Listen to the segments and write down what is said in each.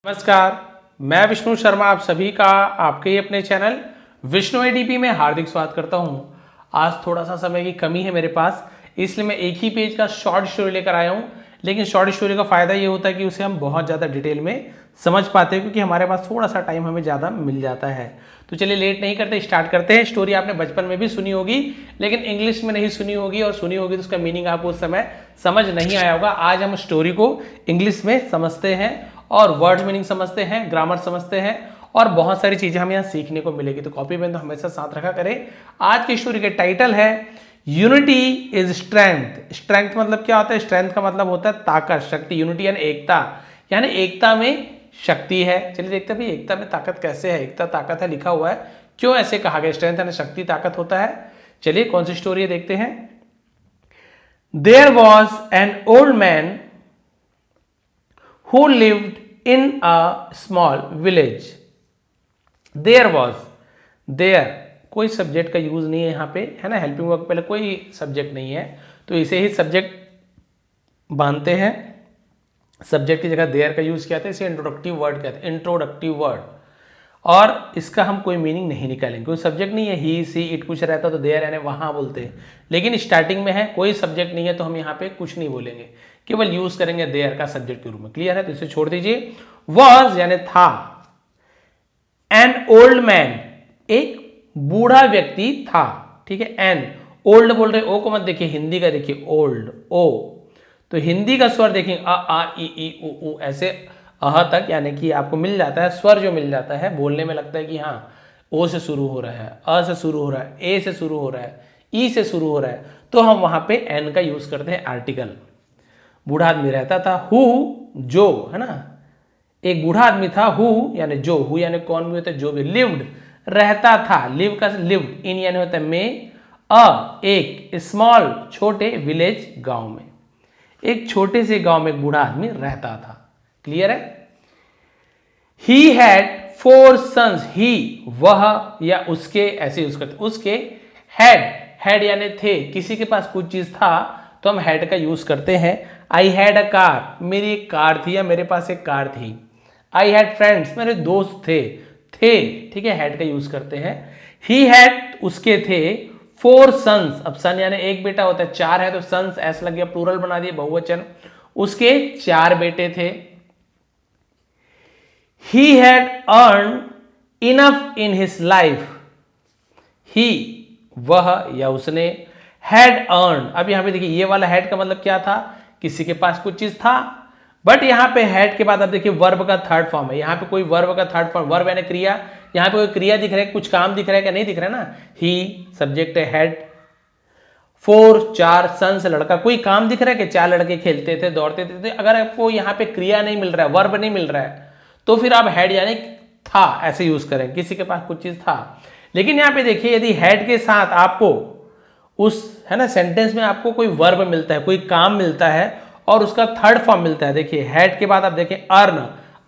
नमस्कार, मैं विष्णु शर्मा आप सभी का आपके ही अपने चैनल विष्णु एडीपी में हार्दिक स्वागत करता हूं। आज थोड़ा सा समय की कमी है मेरे पास, इसलिए मैं एक ही पेज का शॉर्ट स्टोरी लेकर आया हूं। लेकिन शॉर्ट स्टोरी का फ़ायदा ये होता है कि उसे हम बहुत ज़्यादा डिटेल में समझ पाते हैं, क्योंकि हमारे पास थोड़ा सा टाइम हमें ज़्यादा मिल जाता है। तो चलिए लेट नहीं करते, स्टार्ट करते हैं। स्टोरी आपने बचपन में भी सुनी होगी, लेकिन इंग्लिश में नहीं सुनी होगी, और सुनी होगी तो उसका मीनिंग आपको उस समय समझ नहीं आया होगा। आज हम स्टोरी को इंग्लिश में समझते हैं और वर्ड मीनिंग समझते हैं, ग्रामर समझते हैं, और बहुत सारी चीजें हमें यहाँ सीखने को मिलेगी। तो कॉपी पेन तो हमेशा साथ रखा करें। आज की स्टोरी के टाइटल है यूनिटी इज स्ट्रेंथ। स्ट्रेंथ मतलब क्या होता है? स्ट्रेंथ का मतलब होता है ताकत, शक्ति। यूनिटी यानी एकता, यानी एकता में शक्ति है। चलिए देखते हैं भाई एकता में ताकत कैसे है। एकता ताकत है लिखा हुआ है, क्यों ऐसे कहा गया? स्ट्रेंथ यानी शक्ति, ताकत होता है। चलिए कौन सी स्टोरी है देखते हैं। There was an old man who lived in a small village. There was, there कोई सब्जेक्ट का यूज नहीं है यहाँ पे, है ना। हेल्पिंग वर्ब पहले कोई सब्जेक्ट नहीं है, तो इसे ही सब्जेक्ट बांधते हैं। सब्जेक्ट की जगह देयर का यूज किया था, इसे इंट्रोडक्टिव वर्ड कहते हैं, इंट्रोडक्टिव वर्ड। और इसका हम कोई मीनिंग नहीं निकालेंगे, कोई सब्जेक्ट नहीं है। ही सी इट कुछ रहता तो देयर यानी वहां बोलते हैं, लेकिन स्टार्टिंग में है, कोई सब्जेक्ट नहीं है, तो हम यहाँ पे कुछ नहीं बोलेंगे, केवल यूज करेंगे देयर का सब्जेक्ट के रूप में। क्लियर है? तो इसे छोड़ दीजिए। वॉज यानी था, एन ओल्ड मैन एक बूढ़ा व्यक्ति था, ठीक है। एन ओल्ड बोल रहे, ओ को मत देखिए, हिंदी का देखिए ओल्ड, ओ। तो हिंदी का स्वर देखिए अ आ ई उ ऐसे अह तक, यानी कि आपको मिल जाता है स्वर, जो मिल जाता है बोलने में लगता है कि हाँ ओ से शुरू हो रहा है, अ से शुरू हो रहा है, ए से शुरू हो रहा है, ई से शुरू हो रहा है, तो हम वहां पे एन का यूज करते हैं, आर्टिकल। बूढ़ा आदमी रहता था, हु जो, है ना। एक बूढ़ा आदमी था, हु यानी जो, हु यानी कौन भी होता है, जो भी। लिव्ड रहता था, लिव का लिव्ड, इन यानी होता है में, अ एक, स्मॉल छोटे, विलेज गांव में, एक छोटे से गांव में एक बूढ़ा आदमी रहता था। क्लियर है? ही हैड 4 सन्स, ही वह या उसके, ऐसे यूज करते, उसके। हैड, हैड यानी थे, किसी के पास कुछ चीज था तो हम हैड का यूज करते हैं। आई हैड अ कार, मेरी एक कार थी या मेरे पास एक कार थी। आई हैड फ्रेंड्स, मेरे दोस्त थे, ठीक है, हैड का यूज करते हैं। ही हैड उसके थे 4 सन्स, अब सन यानी एक बेटा होता है, 4 है तो सन्स ऐसा लग गया, प्लूरल बना दिए, बहुवचन। उसके 4 बेटे थे। He had earned enough in his life. He वह या उसने, had earned, अब यहां पे देखिए ये वाला had का मतलब क्या था? किसी के पास कुछ चीज था। बट यहां पे had के बाद अब देखिए वर्ब का थर्ड फॉर्म है। यहां पे कोई वर्ब का थर्ड फॉर्म, वर्ब यानी क्रिया, यहां पे कोई क्रिया दिख रहा है, कुछ काम दिख रहा है क्या? नहीं दिख रहा है ना। ही सब्जेक्ट है, had 4 सन्स लड़का, कोई काम दिख रहा है कि 4 लड़के खेलते थे, दौड़ते थे। अगर आपको यहाँ पे क्रिया नहीं मिल रहा है, वर्ब नहीं मिल रहा है, तो फिर आप हैड यानी था ऐसे यूज करें, किसी के पास कुछ चीज था। लेकिन यहाँ पे देखिए यदि हैड के साथ आपको उस, है ना, सेंटेंस में आपको कोई वर्ब मिलता है, कोई काम मिलता है और उसका थर्ड फॉर्म मिलता है। देखिए हैड के बाद आप देखें अर्न,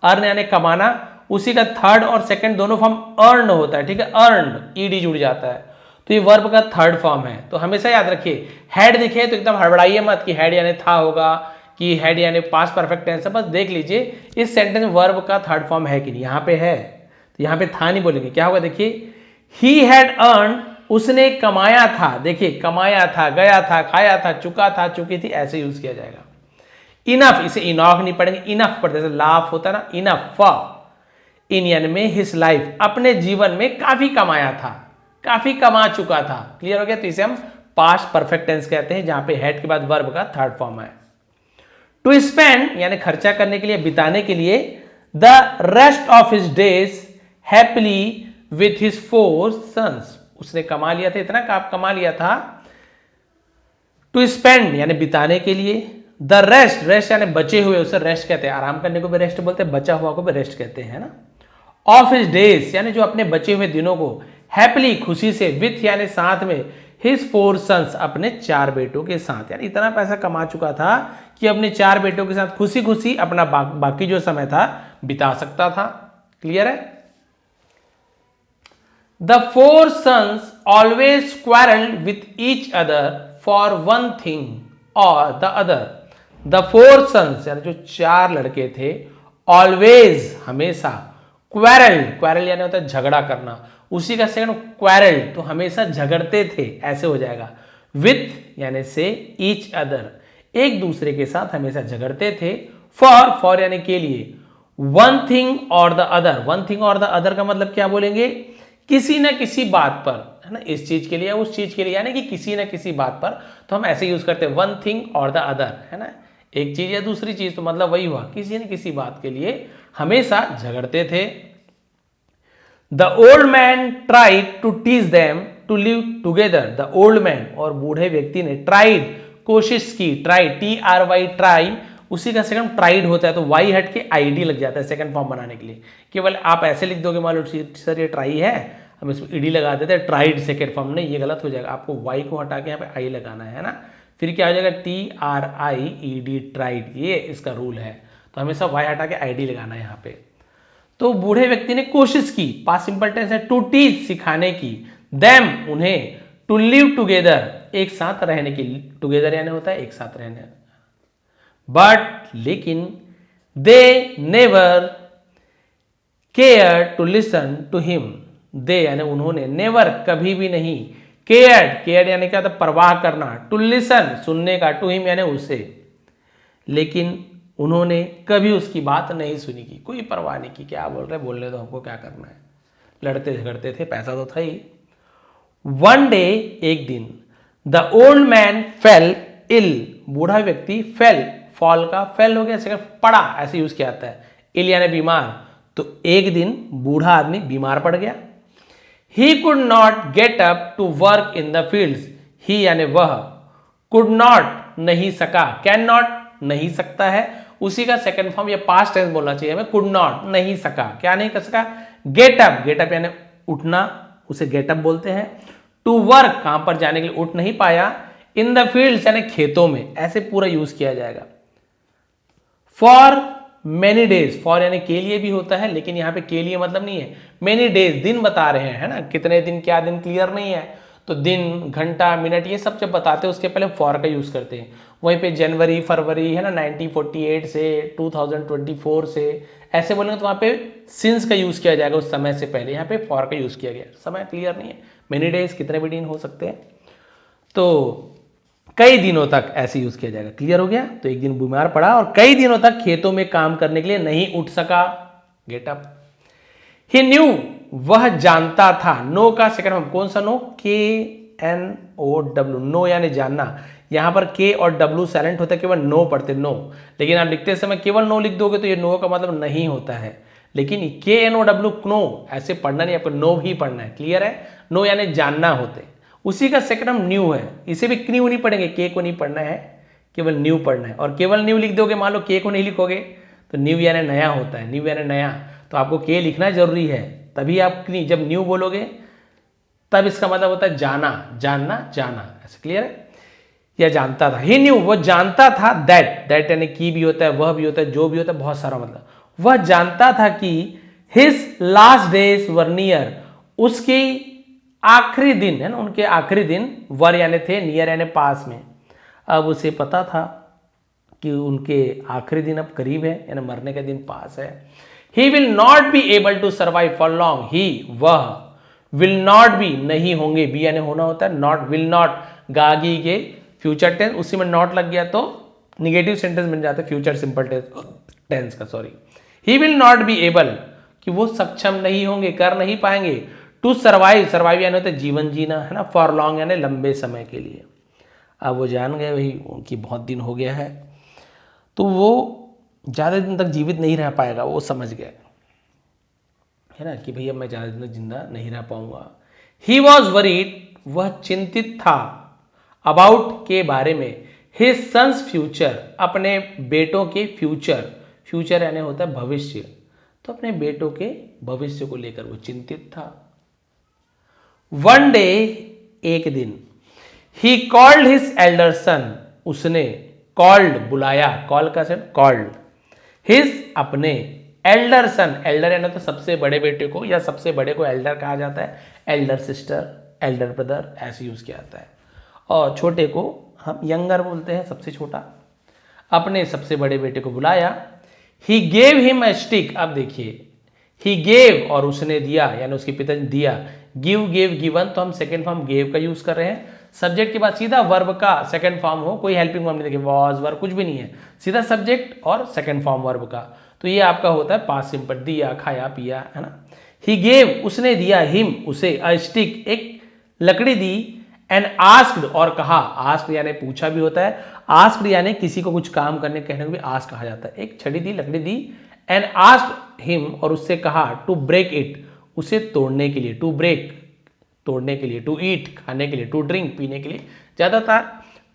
अर्न यानी कमाना, उसी का थर्ड और सेकंड दोनों फॉर्म अर्न होता है, ठीक है। अर्न ईडी जुड़ जाता है, तो ये वर्ब का थर्ड फॉर्म है। तो हमेशा याद रखिए, हैड दिखे तो एकदम हड़बड़ाइए मत कि हैड यानी था होगा, कि हैड यानी पास्ट परफेक्ट टेंस है। बस देख लीजिए इस सेंटेंस में वर्ब का थर्ड फॉर्म है कि नहीं। यहाँ पे है तो यहाँ पे था नहीं बोलेंगे, क्या होगा देखिए, ही हैड अर्न, उसने कमाया था। देखिए कमाया था, गया था, खाया था, चुका था, चुकी थी, ऐसे यूज किया जाएगा। इनफ, इसे इनॉफ नहीं पढ़ेंगे, इनफ पढ़ते, जैसे लाफ होता ना, इनफ। इन यानी में हिज लाइफ, अपने जीवन में काफी कमाया था, काफी कमा चुका था। क्लियर हो गया? तो इसे हम पास्ट परफेक्ट टेंस कहते हैं, जहां पे हैड के बाद वर्ब का थर्ड फॉर्म है। टू स्पेंड यानी खर्चा करने के लिए, बिताने के लिए। The rest of his days happily with his 4 sons, उसने कमा लिया था, इतना कमा लिया था। टू स्पेंड यानी बिताने के लिए। द रेस्ट, रेस्ट यानी बचे हुए, उसे रेस्ट कहते हैं, आराम करने को भी रेस्ट बोलते हैं, बचा हुआ को भी रेस्ट कहते हैं, है ना। ऑफ हिज डेज यानी जो अपने बचे हुए दिनों को, हैप्पीली खुशी से, विथ यानी साथ में, हिज 4 सन्स अपने 4 बेटों के साथ, यानी इतना पैसा कमा चुका था कि अपने 4 बेटों के साथ खुशी खुशी अपना बाकी जो समय था बिता सकता था। क्लियर है? The 4 sons always quarrelled with each other for one thing और द अदर। द 4 सन्स यानी जो 4 लड़के थे, ऑलवेज हमेशा, क्वेरल, क्वेरल यानी होता है झगड़ा करना, उसी का सेकंड क्वेरल, तो हमेशा झगड़ते थे, ऐसे हो जाएगा। विथ यानी से, ईच अदर, एक दूसरे के साथ हमेशा झगड़ते थे। फॉर यानी के लिए, वन थिंग और द अदर, वन थिंग और द अदर का मतलब क्या बोलेंगे, किसी ना किसी बात पर, है ना, इस चीज के लिए उस चीज के लिए, यानी कि किसी ना किसी बात पर, तो हम ऐसे यूज करते हैं वन थिंग और द अदर, है ना, एक चीज या दूसरी चीज, तो मतलब वही हुआ, किसी न किसी बात के लिए हमेशा झगड़ते थे। The old man tried to teach them to live together, the old man, और बूढ़े व्यक्ति ने ट्राइड, कोशिश की, ट्राई, TRY ट्राई, उसी का सेकंड ट्राइड होता है, तो वाई हट के आईडी लग जाता है सेकंड फॉर्म बनाने के लिए। केवल आप ऐसे लिख दोगे, मान लो सर ये ट्राई है, हम इसमें ईडी लगा देते हैं, ट्राइड सेकंड फॉर्म, नहीं, ये गलत हो जाएगा, आपको वाई को हटा के यहाँ पे आई लगाना है ना, फिर क्या हो जाएगा, TRIED ट्राइड, ये इसका रूल है, तो हमेशा वाई हटा के आईडी लगाना है यहाँ पे। तो बूढ़े व्यक्ति ने कोशिश की, पास्ट सिंपल टेंस है, टू टीच, सिखाने की, देम, उन्हें, टू लिव टुगेदर, एक साथ रहने की, टुगेदर यानी होता है एक साथ रहने, बट लेकिन, they never care to listen to him, they यानी उन्होंने, नेवर कभी भी नहीं, केयर्ड यानी क्या था, परवाह करना, टू लिसन सुनने का, टू हिम यानी उसे, लेकिन उन्होंने कभी उसकी बात नहीं सुनी की, कोई परवाह नहीं की, क्या बोल रहे, बोलने दो, हमको क्या करना है, लड़ते झगड़ते थे, पैसा तो था ही। वन डे, एक दिन, the old man fell ill, बूढ़ा व्यक्ति, फेल, फॉल का फेल हो गया, सेकंड पड़ा, ऐसे यूज किया जाता है, इल यानी बीमार, तो एक दिन बूढ़ा आदमी बीमार पड़ गया। He could not get up to work in the fields, he यानी वह, कुड नॉट नहीं सका, कैन नॉट नहीं सकता है, उसी का सेकंड फॉर्म, ये पास्ट टेंस बोलना चाहिए हमें, कुड नॉट नहीं सका, क्या नहीं कर सका, गेट अप यानी उठना, उसे गेट अप बोलते हैं। टू वर्क, कहां पर जाने के लिए, उठ नहीं पाया। इन द फील्ड्स यानी खेतों में, ऐसे पूरा यूज किया जाएगा। फॉर मेनी डेज, फॉर यानी के लिए भी होता है, लेकिन यहां पे के लिए मतलब नहीं है, मेनी डेज, दिन बता रहे हैं, है ना, कितने दिन, क्या दिन क्लियर नहीं है, तो दिन, घंटा, मिनट, ये सब जब बताते हैं उसके पहले फॉर का यूज करते हैं। वहीं पे जनवरी, फरवरी, है ना, 1948 से 2024 से ऐसे बोलेंगे तो वहां पे सिंस का यूज किया जाएगा उस समय से पहले, यहाँ पे फॉर का यूज किया गया, समय क्लियर नहीं है, मेनी डेज कितने भी दिन हो सकते हैं, तो कई दिनों तक ऐसे यूज किया जाएगा, क्लियर हो गया। तो एक दिन बीमार पड़ा और कई दिनों तक खेतों में काम करने के लिए नहीं उठ सका, गेट अप। ही न्यू, वह जानता था, नो का सेकंड फॉर्म, कौन सा नो, KNOW, नो यानी जानना, यहां पर के और डब्ल्यू साइलेंट होता है, केवल नो पढ़ते, नो, लेकिन आप लिखते समय केवल नो लिख दोगे तो ये नो का मतलब नहीं होता है, लेकिन KNOW, नो, ऐसे पढ़ना नहीं, आपको नो ही पढ़ना है, क्लियर है, नो यानी जानना होते, उसी का सेकंड हम न्यू है, इसे भी न्यू नहीं पढ़ेंगे, के को नहीं पढ़ना है, केवल न्यू पढ़ना है, और केवल न्यू लिख दोगे, मान लो के को नहीं लिखोगे तो न्यू यानी नया होता है, न्यू यानी नया, तो आपको के लिखना जरूरी है, तभी आप जब न्यू बोलोगे तब इसका मतलब होता है जाना, जानना, जाना, ऐसे क्लियर है, या जानता था। ही न्यू, वो जानता था, दैट यानी की भी होता है, वह भी होता है, जो भी होता है, बहुत सारा मतलब, वह जानता था कि हिज लास्ट डेज वर नियर, उसकी आखिरी दिन, है ना, उनके आखिरी दिन, वर यानी थे, नियर यानी पास में, अब उसे पता था कि उनके आखिरी दिन अब करीब है, यानी मरने का दिन पास है। He will not be able to survive for long, he वह, विल नॉट बी नहीं होंगे, बी यानी होना होता है, नॉट, विल नॉट, गागी के फ्यूचर टेंस, उसी में नॉट लग गया तो निगेटिव सेंटेंस बन जाता है, फ्यूचर सिंपल टेंस का, sorry. He will not be able, कि वो सक्षम नहीं होंगे, कर नहीं पाएंगे, टू सर्वाइव, सर्वाइव यानी होता है जीवन जीना, है ना, फॉर लॉन्ग यानी लंबे समय के लिए। अब वो जान गए भाई उनकी बहुत दिन हो गया है, तो वो ज़्यादा दिन तक जीवित नहीं रह पाएगा, वो समझ गए, है ना, कि भैया मैं ज़्यादा दिन तक जिंदा नहीं रह पाऊंगा। ही वॉज वरीड, वह चिंतित था, अबाउट के बारे में, हिज सन्स फ्यूचर, अपने बेटों के फ्यूचर, फ्यूचर यानी होता है भविष्य, तो अपने बेटों के भविष्य को लेकर वो चिंतित था। वन डे, एक दिन, he called his elder son, उसने, कॉल्ड बुलाया, कॉल का सेट कॉल्ड, हिज अपने, एल्डर सन, एल्डर यानी तो सबसे बड़े बेटे को या सबसे बड़े को एल्डर कहा जाता है, एल्डर सिस्टर, एल्डर ब्रदर, ऐसे यूज किया जाता है, और छोटे को हम यंगर बोलते हैं, सबसे छोटा। अपने सबसे बड़े बेटे को बुलाया। He gave him a stick, अब देखिए ही गेव और उसने दिया, यानी उसके पिता ने दिया। गिव, गेव, गिवन, तो हम सेकेंड फॉर्म गेव का यूज कर रहे हैं। सब्जेक्ट के बाद सीधा वर्ब का सेकंड फॉर्म हो, कोई हेल्पिंग वर्ब नहीं, देखिए वॉज वर्ब कुछ भी नहीं है, सीधा सब्जेक्ट और सेकंड फॉर्म वर्ब का। तो ये आपका होता है पास्ट सिंपल, दिया, खाया, पिया, है ना। ही गेव, उसने दिया, हिम, उसे, अ स्टिक, एक लकड़ी दी, एंड आस्क्ड, और कहा। आस्क्ड यानी पूछा भी होता है, आस्क्ड यानी किसी को कुछ काम करने कहने को भी आस्क कहा जाता है। एक छड़ी दी, लकड़ी दी, एंड आस्क्ड हिम, और उससे कहा, टू ब्रेक इट, उसे तोड़ने के लिए, टू ब्रेक तोड़ने के लिए, टू ईट खाने के लिए, टू ड्रिंक पीने के लिए। ज्यादातर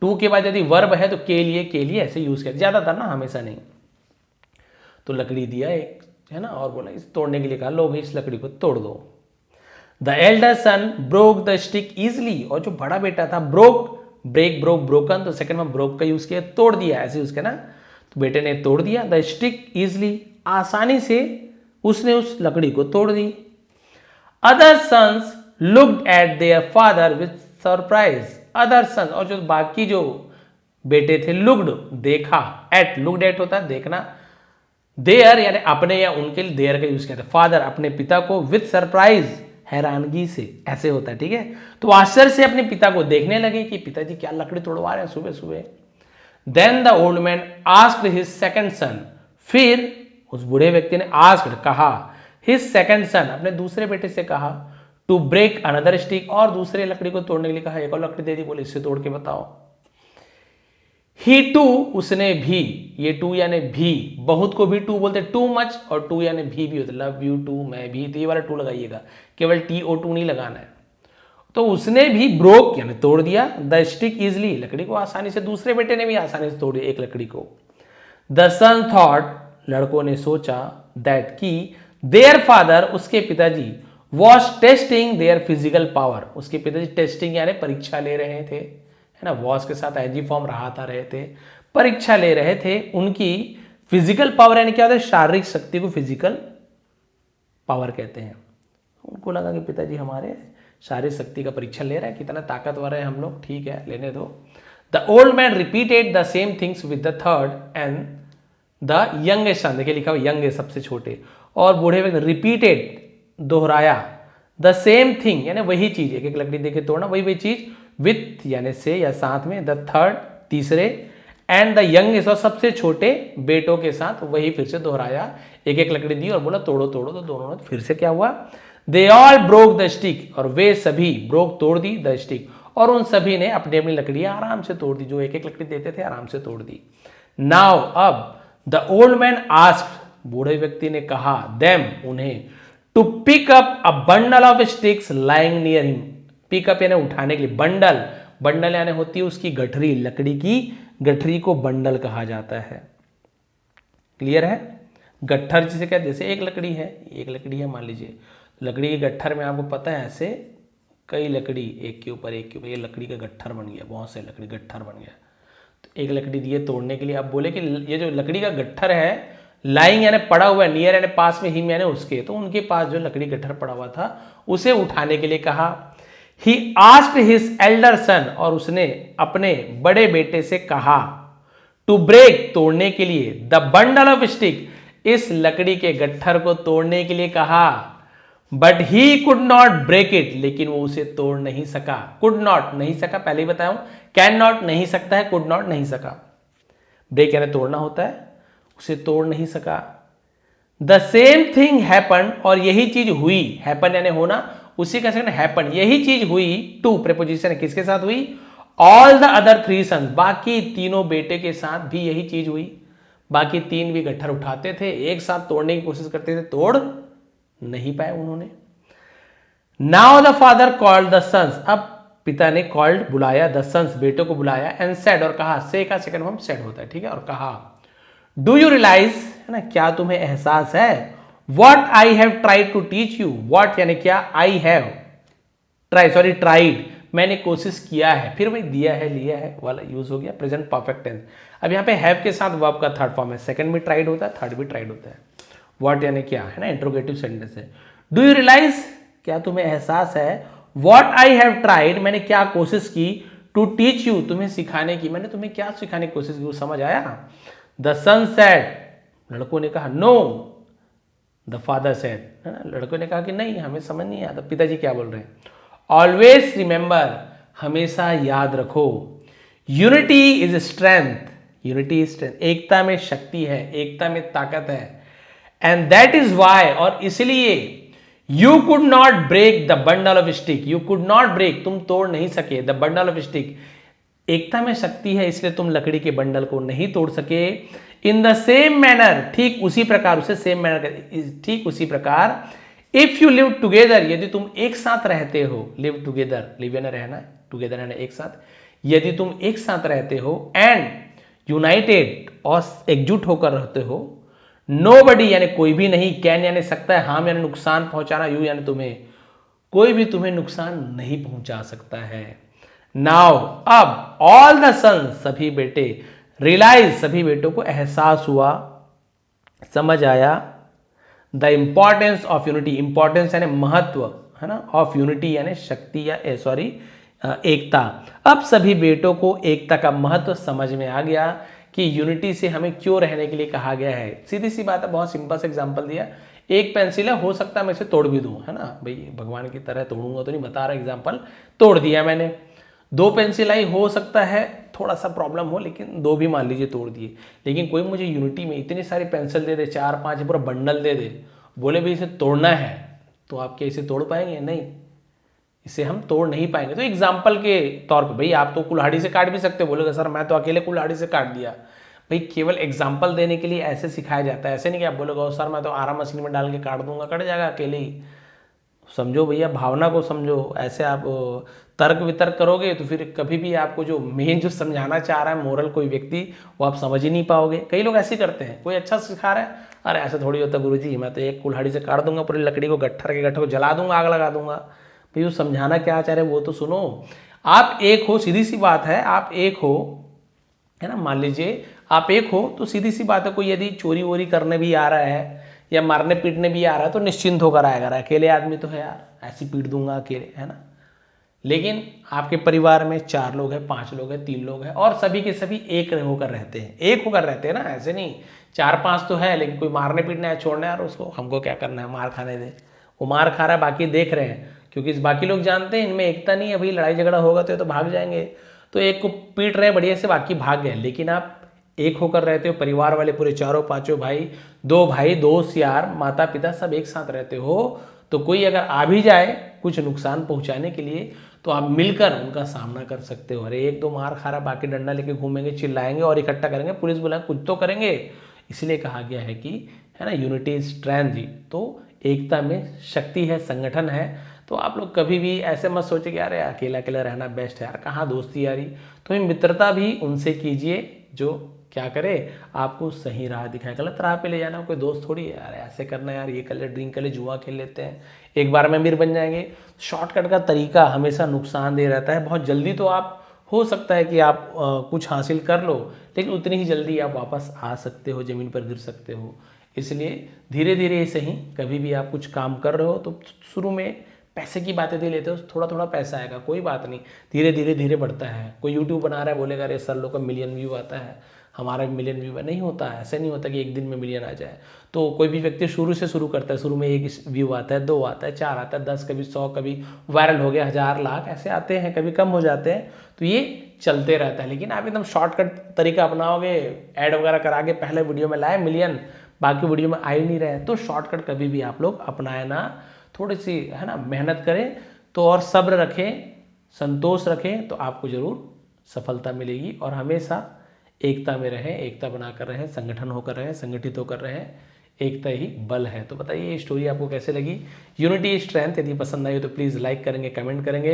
टू के बाद यदि वर्ब है तो के लिए ऐसे यूज किया, ज्यादातर ना, हमेशा नहीं। तो लकड़ी दिया एक, है ना, और बोला इस तोड़ने के लिए कहा, लो भाई इस लकड़ी को तोड़ दो। The elder son broke the stick easily, और जो बड़ा बेटा था, ब्रोक, ब्रेक, ब्रोक, ब्रोकन, तो सेकंड में ब्रोक का यूज किया, तोड़ दिया, ऐसे यूज किया ना। तो बेटे ने तोड़ दिया, द स्टिक इजली, आसानी से उसने उस लकड़ी को तोड़ दी। Other sons looked at their father with surprise, other sons, और जो बाकी जो बेटे थे, लुक्ड देखा, एट, लुक्ड एट होता है देखना, देयर यानी अपने या उनके लिए देयर का यूज किया था, फादर अपने पिता को, विथ सरप्राइज हैरानगी से, ऐसे होता है, ठीक है। तो आश्चर्य से अपने पिता को देखने लगे कि पिताजी क्या लकड़ी तोड़वा रहे हैं सुबह सुबह। Then the old man asked his second son, फिर उस बूढ़े व्यक्ति ने आस्क्ड कहा, हिज सेकंड सन अपने दूसरे बेटे से कहा, टू ब्रेक अनदर स्टिक, और दूसरे लकड़ी को तोड़ने के लिए कहा, एक और लकड़ी दे दी, बोले इससे तोड़ के बताओ। ही टू, उसने भी, ये टू यानी भी, बहुत को भी टू बोलते, टू मच, और टू यानी भी होता, लव यू टू, मैं भी, तो ये वाला टू लगाइएगा, केवल TO2 नहीं लगाना है। तो उसने भी ब्रोक यानी तोड़ दिया, द स्टिक इजली, लकड़ी को आसानी से, दूसरे बेटे ने भी आसानी से तोड़ दिया एक लकड़ी को। द सन थॉट, लड़कों ने सोचा, दैट की, देयर फादर, उसके पिताजी, was testing their physical power, उसके पिताजी टेस्टिंग यानी परीक्षा ले रहे थे, है ना, वॉज के साथ एजी फॉर्म रहा रहे थे, परीक्षा ले रहे थे उनकी फिजिकल पावर, यानी क्या होता है, शारीरिक शक्ति को फिजिकल पावर कहते हैं। उनको लगा कि पिताजी हमारे शारीरिक शक्ति का परीक्षा ले रहा है, कितना ताकतवर है हम लोग, ठीक है लेने दो। The old man repeated the same things with the third and the youngest son, देखिए लिखा हुआ यंगेस्ट सबसे छोटे, और बूढ़े व्यक्ति रिपीटेड दोहराया, द सेम थिंग यानी वही चीज, एक एक लकड़ी देके तोड़ना, वही चीज, विथ यानी से या साथ में, द थर्ड तीसरे, एंड द यंगेस्ट और सबसे छोटे बेटों के साथ वही फिर से दोहराया, एक एक लकड़ी दी और बोला तोड़ो तोड़ो, तो दोनों ने फिर से क्या हुआ, they all broke the stick, और वे सभी, ब्रोक तोड़ दी, द स्टिक, और उन सभी ने अपनी अपनी लकड़ियां आराम से तोड़ दी, जो एक एक लकड़ी देते थे आराम से तोड़ दी। नाउ अब, द ओल्ड मैन आस्क्ड, बूढ़े व्यक्ति ने कहा, देम उन्हें, to pick up a bundle of sticks lying near him, pick up यानी उठाने के लिए, बंडल, बंडल यानी होती है उसकी गठरी, लकड़ी की गठरी को बंडल कहा जाता है, क्लियर है। गट्ठर जिसे कहते, जैसे एक लकड़ी है मान लीजिए, लकड़ी के गट्ठर में आपको पता है ऐसे कई लकड़ी एक के ऊपर एक के ऊपर, ये लकड़ी का गट्ठर बन गया, बहुत से लकड़ी गट्ठर बन गया। तो एक लकड़ी दी है तोड़ने के लिए, अब बोले कि ये जो लकड़ी का गट्ठर है, लाइंग यानी पड़ा हुआ है, नियर यानी पास में, हिम यानी उसके, तो उनके पास जो लकड़ी गट्ठर पड़ा हुआ था उसे उठाने के लिए कहा। He asked his elder son, और उसने अपने बड़े बेटे से कहा, टू ब्रेक तोड़ने के लिए, द बंडल ऑफ स्टिक, इस लकड़ी के गट्ठर को तोड़ने के लिए कहा। But he could not break it, लेकिन वो उसे तोड़ नहीं सका। कुड नॉट नहीं सका, पहले ही बताया हूं, कैन नॉट नहीं सकता है, कुड नॉट नहीं सका, ब्रेक यानी तोड़ना होता है, उसे तोड़ नहीं सका। द सेम थिंग हैपन, और यही चीज हुई, हैपन यानी होना, उसी का सेकंड हैपन, यही चीज हुई, टू प्रीपोजिशन है, किसके साथ हुई, all the other three sons, बाकी तीनों बेटे के साथ भी यही चीज हुई। बाकी तीन भी गट्ठर उठाते थे, एक साथ तोड़ने की कोशिश करते थे, तोड़ नहीं पाए उन्होंने। Now the father called the sons, अब पिता ने कॉल्ड बुलाया, द सन्स बेटों को बुलाया, एंड सेड, और कहा, से का सेकंड फॉर्म सेड होता है, ठीक है, और कहा, डू यू रियलाइज, है ना, क्या तुम्हें एहसास है, what I have tried to teach you, what यानी क्या, आई हैव ट्राइड, मैंने कोशिश किया है, फिर वही दिया है लिया है वाला यूज हो गया, प्रेजेंट परफेक्ट टेंस। अब यहाँ पे हैव के साथ वर्ब का थर्ड फॉर्म है, सेकंड भी ट्राइड होता है, थर्ड भी ट्राइड होता है। व्हाट यानी क्या, है ना, इंट्रोगेटिव सेंटेंस है। डू यू रियलाइज, क्या तुम्हें एहसास है, व्हाट आई हैव ट्राइड, मैंने क्या कोशिश की, टू टीच यू, तुम्हें सिखाने की, मैंने तुम्हें क्या सिखाने की कोशिश की, वो समझ आया। द सन सेड, लड़कों ने कहा नो, द फादर सेड, है ना, लड़कों ने कहा कि नहीं, हमें समझ नहीं आता पिताजी क्या बोल रहे हैं। ऑलवेज रिमेंबर, हमेशा याद रखो, unity is strength, unity is strength, एकता में शक्ति है, एकता में ताकत है। एंड दैट इज वाई, और इसलिए you could not break the bundle of stick, you could not break, तुम तोड़ नहीं सके, द बंडल ऑफ स्टिक, एकता में शक्ति है इसलिए तुम लकड़ी के बंडल को नहीं तोड़ सके। इन द सेम मैनर, ठीक उसी प्रकार, उसे सेम मैनर, ठीक उसी प्रकार, इफ यू लिव टुगेदर, यदि तुम एक साथ रहते हो, लिव टुगेदर, लिव यानी रहना, टुगेदर यानी एक साथ, यदि तुम एक साथ रहते हो, एंड यूनाइटेड, और एकजुट होकर रहते हो, नोबडी यानी कोई भी नहीं, कैन यानी सकता है, हार्म यानी नुकसान पहुंचाना, यू यानी तुम्हें, कोई भी तुम्हें नुकसान नहीं पहुंचा सकता है। नाउ, अब, ऑल द सन्स, सभी बेटे, रियलाइज, सभी बेटों को एहसास हुआ, समझ आया, the importance of unity, importance यानी महत्व, है ना, ऑफ यूनिटी यानी शक्ति या एकता। अब सभी बेटों को एकता का महत्व समझ में आ गया कि यूनिटी से हमें क्यों रहने के लिए कहा गया है। सीधी सी बात है, बहुत सिंपल सा एग्जांपल दिया, एक पेंसिल है, हो सकता है मैं इसे तोड़ भी दूं, है ना भाई, भगवान की तरह तोड़ूंगा तो नहीं, बता रहा एग्जांपल, तोड़ दिया मैंने। दो पेंसिल आई, हो सकता है थोड़ा सा प्रॉब्लम हो, लेकिन दो भी मान लीजिए तोड़ दिए। लेकिन कोई मुझे यूनिटी में इतनी सारी पेंसिल दे दे, 4-5 पूरा बंडल दे दे, बोले भाई इसे तोड़ना है, तो आप क्या इसे तोड़ पाएंगे? नहीं, इसे हम तोड़ नहीं पाएंगे। तो एग्जाम्पल के तौर पे भाई आप तो कुल्हाड़ी से काट भी सकते हो, बोलेगा सर मैं तो अकेले कुल्हाड़ी से काट दिया। भाई केवल एग्जाम्पल देने के लिए ऐसे सिखाया जाता है, ऐसे नहीं कि आप बोलोगे सर मैं तो आरा मशीन में डाल के काट दूंगा, कट जाएगा अकेले ही। समझो भैया, भावना को समझो। ऐसे आप तर्क वितर्क करोगे तो फिर कभी भी आपको जो मेन जो समझाना चाह रहा है मोरल कोई व्यक्ति, वो आप समझ ही नहीं पाओगे। कई लोग ऐसे करते हैं, कोई अच्छा सिखा रहा है, अरे ऐसा थोड़ी होता गुरुजी, मैं तो एक कुल्हाड़ी से काट दूंगा पूरी लकड़ी को, गट्ठर के गट्ठर को जला दूंगा, आग लगा दूंगा। भाई वो समझाना क्या चाह रहे वो तो सुनो। आप एक हो, सीधी सी बात है, आप एक हो, है ना, मान लीजिए आप एक हो, तो सीधी सी बात है, कोई यदि चोरी वोरी करने भी आ रहा है या मारने पीटने भी आ रहा है तो निश्चिंत होकर आएगा। अकेले आदमी तो है यार, ऐसी पीट दूंगा अकेले, है ना। लेकिन आपके परिवार में 4 लोग हैं, 5 लोग हैं, 3 लोग हैं, और सभी के सभी एक होकर रहते हैं, एक होकर रहते हैं ना, ऐसे नहीं 4-5 तो है, लेकिन कोई मारने पीटने है, छोड़ना है, और उसको हमको क्या करना है, मार खाने दे। वो मार खा रहा है, बाकी देख रहे हैं, क्योंकि इस बाकी लोग जानते हैं इनमें एकता नहीं है, भाई लड़ाई झगड़ा होगा तो ये तो भाग जाएंगे, तो एक को पीट रहे हैं बढ़िया से, बाकी भाग गए। लेकिन आप एक होकर रहते हो, परिवार वाले पूरे 4-5 भाई, 2 भाई, दोस्त यार, माता पिता सब एक साथ रहते हो, तो कोई अगर आ भी जाए कुछ नुकसान पहुंचाने के लिए, तो आप मिलकर उनका सामना कर सकते हो। अरे 1-2 मार खा रहा, बाकी डंडा लेके घूमेंगे, चिल्लाएंगे और इकट्ठा करेंगे, पुलिस बुलाएंगे, कुछ तो करेंगे। इसलिए कहा गया है कि, है ना, यूनिटी इज स्ट्रेंथ जी, तो एकता में शक्ति है, संगठन है। तो आप लोग कभी भी ऐसे मत सोचे कि यार अकेला अकेला रहना बेस्ट है यार, कहाँ दोस्ती यारी। तो मित्रता भी उनसे कीजिए जो क्या करे, आपको सही राह दिखाए। गलत राह पे ले जाना कोई दोस्त थोड़ी है यार, ऐसे करना यार, ये कर ले, ड्रिंक कर ले, जुआ खेल लेते हैं, एक बार में अमीर बन जाएंगे। शॉर्टकट का तरीका हमेशा नुकसानदेह रहता है। बहुत जल्दी तो आप, हो सकता है कि आप कुछ हासिल कर लो, लेकिन उतनी ही जल्दी आप वापस आ सकते हो, ज़मीन पर गिर सकते हो। इसलिए धीरे धीरे सही, कभी भी आप कुछ काम कर रहे हो तो शुरू में पैसे की बातें दे लेते हो, थोड़ा थोड़ा पैसा आएगा, कोई बात नहीं, धीरे धीरे धीरे बढ़ता है। कोई यूट्यूब बना रहा है, बोलेगा अरे सर लोग का मिलियन व्यू आता है, हमारा भी मिलियन व्यू है, नहीं होता है, ऐसा नहीं होता कि एक दिन में मिलियन आ जाए। तो कोई भी व्यक्ति शुरू से शुरू करता है, शुरू में 1 व्यू आता है, 2 आता है, 4 आता है, 10, कभी 100, कभी वायरल हो गया 1000 लाख, ऐसे आते हैं, कभी कम हो जाते हैं, तो ये चलते रहता है। लेकिन आप एकदम शॉर्टकट तरीका अपनाओगे, ऐड वगैरह करा के पहले वीडियो में लाए मिलियन, बाकी वीडियो में आ ही नहीं रहे, तो शॉर्टकट कभी भी आप लोग अपनाए ना, थोड़ी सी, है ना, मेहनत करें तो, और सब्र रखें, संतोष रखें, तो आपको जरूर सफलता मिलेगी। और हमेशा एकता में रहें, एकता बनाकर रहें, संगठन होकर रहें, संगठित होकर रहें, एकता ही बल है। तो बताइए ये स्टोरी आपको कैसे लगी, यूनिटी स्ट्रेंथ। यदि पसंद आई हो तो प्लीज़ लाइक करेंगे, कमेंट करेंगे।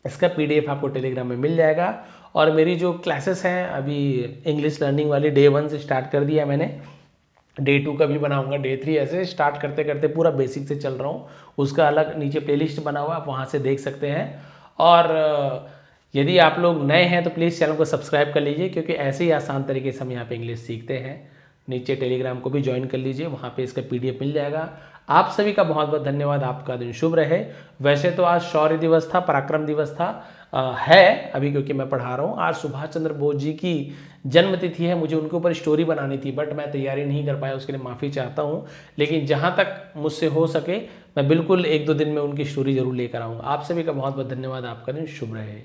इसका PDF आपको टेलीग्राम में मिल जाएगा। और मेरी जो क्लासेस हैं अभी इंग्लिश लर्निंग वाली Day 1 से स्टार्ट कर दिया मैंने, Day 2 का भी बनाऊंगा, Day 3, ऐसे स्टार्ट करते करते पूरा बेसिक से चल रहा हूँ। उसका अलग नीचे प्लेलिस्ट बना हुआ, आप वहाँ से देख सकते हैं। और यदि आप लोग नए हैं तो प्लीज़ चैनल को सब्सक्राइब कर लीजिए, क्योंकि ऐसे ही आसान तरीके से हम यहाँ पे इंग्लिश सीखते हैं। नीचे टेलीग्राम को भी ज्वाइन कर लीजिए, वहाँ पे इसका PDF मिल जाएगा। आप सभी का बहुत बहुत धन्यवाद। आपका दिन शुभ रहे। वैसे तो आज शौर्य दिवस था, पराक्रम दिवस था, है अभी क्योंकि मैं पढ़ा रहा हूँ। आज सुभाष चंद्र बोस जी की जन्म तिथि है, मुझे उनके ऊपर स्टोरी बनानी थी बट मैं तैयारी नहीं कर पाया, उसके लिए माफ़ी चाहता हूँ। लेकिन जहाँ तक मुझसे हो सके मैं बिल्कुल 1-2 दिन में उनकी स्टोरी जरूर लेकर आऊँगा। आप सभी का बहुत बहुत धन्यवाद। आपका दिन शुभ रहे।